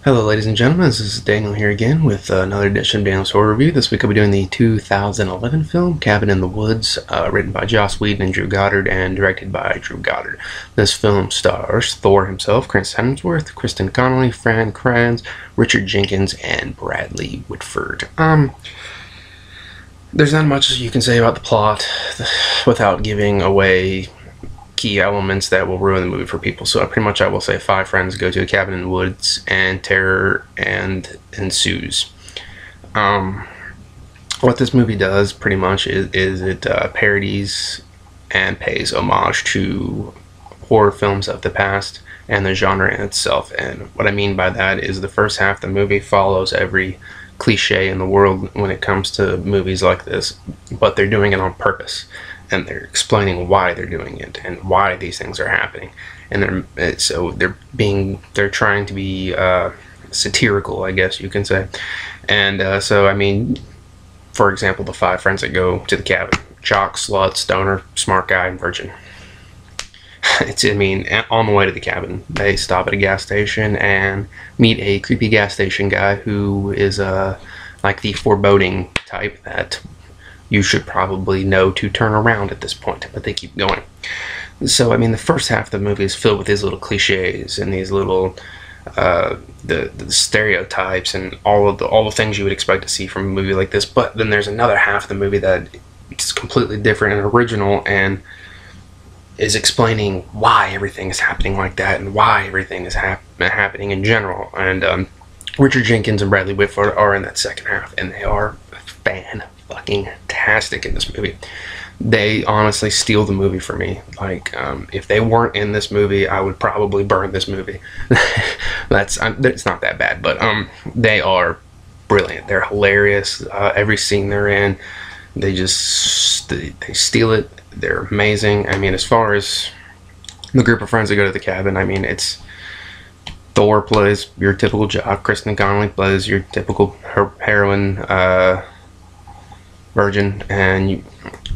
Hello ladies and gentlemen, this is Daniel here again with another edition of Daniel's Horror Review. This week I'll be doing the 2011 film Cabin in the Woods, written by Joss Whedon and Drew Goddard and directed by Drew Goddard. This film stars Thor himself, Chris Hemsworth, Kristen Connolly, Fran Kranz, Richard Jenkins, and Bradley Whitford. There's not much you can say about the plot without giving away key elements that will ruin the movie for people. So pretty much I will say 5 friends go to a cabin in the woods and terror ensues. What this movie does pretty much is it parodies and pays homage to horror films of the past and the genre in itself. And what I mean by that is the first half of the movie follows every cliche in the world when it comes to movies like this, but they're doing it on purpose. And they're explaining why they're doing it and why these things are happening, and they're trying to be satirical, I guess you can say. And so I mean, for example, the 5 friends that go to the cabin: jock, slut, stoner, smart guy, and virgin. On the way to the cabin, they stop at a gas station and meet a creepy gas station guy who is like the foreboding type that you should probably know to turn around at this point, but they keep going. So, I mean, the first half of the movie is filled with these little cliches and these little the stereotypes and all the things you would expect to see from a movie like this. But then there's another half of the movie that is completely different and original and is explaining why everything is happening like that and why everything is happening in general. And Richard Jenkins and Bradley Whitford are in that second half, and they are fan-fucking-tastic in this movie. They honestly steal the movie for me. Like, if they weren't in this movie, I would probably burn this movie. It's not that bad, but they are brilliant. They're hilarious. Every scene they're in, they steal it. They're amazing. I mean, as far as the group of friends that go to the cabin, I mean, it's Thor plays your typical jock. Kristen Connolly plays your typical heroine, virgin, and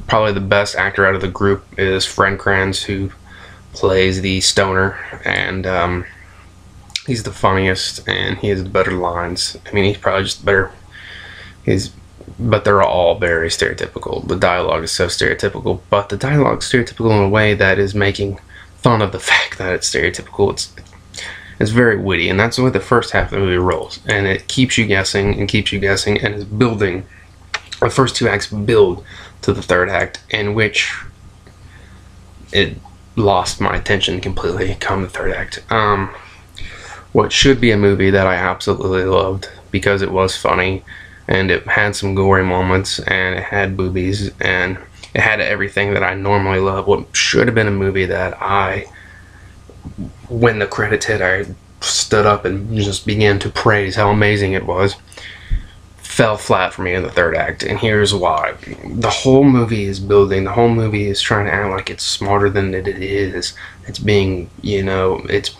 probably the best actor out of the group is Fran Kranz, who plays the stoner, and he's the funniest and he has the better lines. I mean, he's probably just better. But they're all very stereotypical. The dialogue is so stereotypical, but the dialogue is stereotypical in a way that is making fun of the fact that it's stereotypical. It's very witty, and that's the way the first half of the movie rolls, and it keeps you guessing and keeps you guessing, and is building. The first 2 acts build to the third act, in which it lost my attention completely come the third act. What should be a movie that I absolutely loved because it was funny, and it had some gory moments, and it had boobies, and it had everything that I normally love. What should have been a movie that when the credits hit, I stood up and just began to praise how amazing it was, fell flat for me in the third act, and here's why. The whole movie is building, the whole movie is trying to act like it's smarter than it is. It's being, it's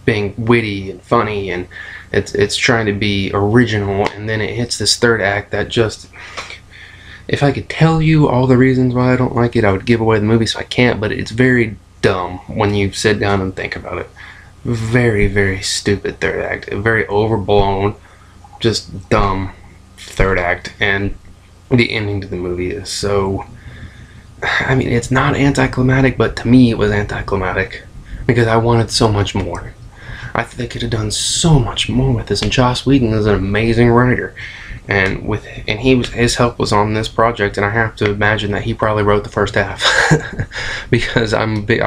being witty and funny, and it's trying to be original, and then it hits this third act that just, if I could tell you all the reasons why I don't like it, I would give away the movie, so I can't, but it's very dumb when you sit down and think about it. Very, very stupid third act. Very overblown, just dumb third act, and the ending to the movie is so, I mean, it's not anticlimactic, but to me it was anticlimactic because I wanted so much more. I think they could have done so much more with this, and Joss Whedon is an amazing writer, and his help was on this project, and I have to imagine that he probably wrote the first half because I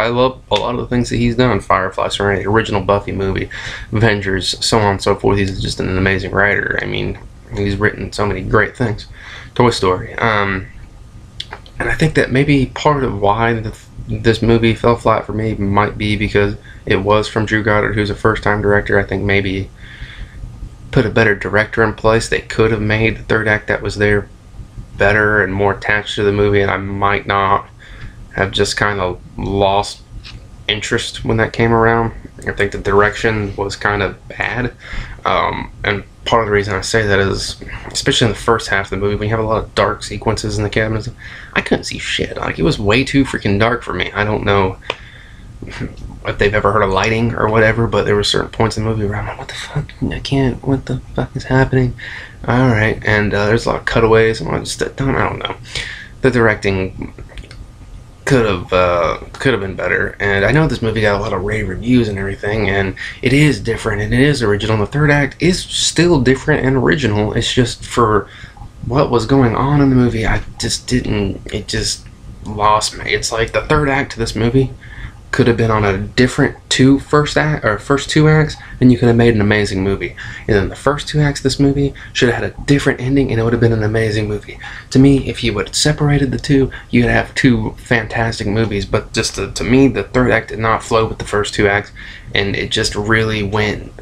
love a lot of the things that he's done. Firefly, Serenity, original Buffy movie, Avengers, so on and so forth. He's just an amazing writer. I mean, he's written so many great things. Toy Story, and I think that maybe part of why this movie fell flat for me might be because it was from Drew Goddard, who's a first-time director. I think maybe put a better director in place, they could have made the third act that was there better and more attached to the movie, and I might not have just kind of lost interest when that came around. I think the direction was kind of bad, and part of the reason I say that is, especially in the first half of the movie, when you have a lot of dark sequences in the cabin, I couldn't see shit. Like, it was way too freaking dark for me. I don't know if they've ever heard of lighting or whatever, but there were certain points in the movie where I'm like, what the fuck? I can't. What the fuck is happening? All right, and there's a lot of cutaways, and I don't know. The directing could have been better, and I know this movie got a lot of rave reviews and everything, and it is different and it is original. The third act is still different and original. It's just for what was going on in the movie, I just didn't. It just lost me. It's like the third act to this movie could have been on a different first two acts, and you could have made an amazing movie. And then the first two acts of this movie should have had a different ending, and it would have been an amazing movie. To me, if you would have separated the two, you'd have two fantastic movies. But just to me, the third act did not flow with the first two acts, and it just really went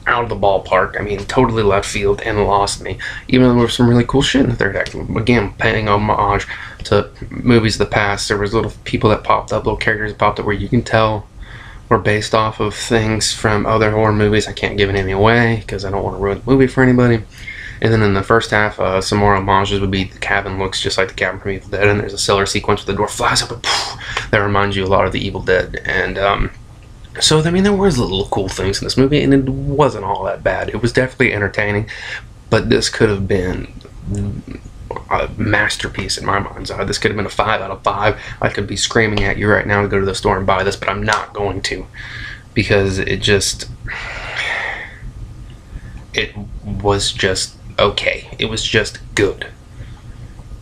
out of the ballpark. I mean, totally left field and lost me. Even though there was some really cool shit in the third act. Again, paying homage to movies of the past. There was little people that popped up, little characters that popped up where you can tell were based off of things from other horror movies. I can't give any away because I don't want to ruin the movie for anybody. And then in the first half, some more homages would be the cabin looks just like the cabin from Evil Dead, and there's a cellar sequence where the door flies up and poof, that reminds you a lot of the Evil Dead. And so, I mean, there was little cool things in this movie, and it wasn't all that bad. It was definitely entertaining, but this could have been a masterpiece in my mind's eye. This could have been a 5 out of 5. I could be screaming at you right now to go to the store and buy this, but I'm not going to, because it was just okay. It was just good.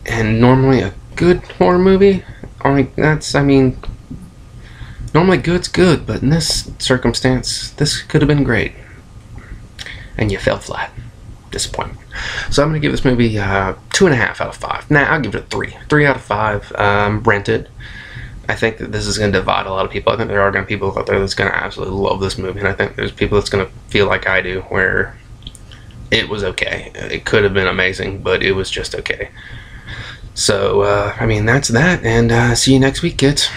And normally a good horror movie, normally good's good, but in this circumstance, this could have been great. And you fell flat. Disappointment. So I'm going to give this movie 2.5 out of 5. Nah, I'll give it a 3. 3 out of 5. Rent it. I think that this is going to divide a lot of people. I think there are going to be people out there that's going to absolutely love this movie, and I think there's people that's going to feel like I do, where it was okay. It could have been amazing, but it was just okay. So, I mean, that's that, and see you next week, kids.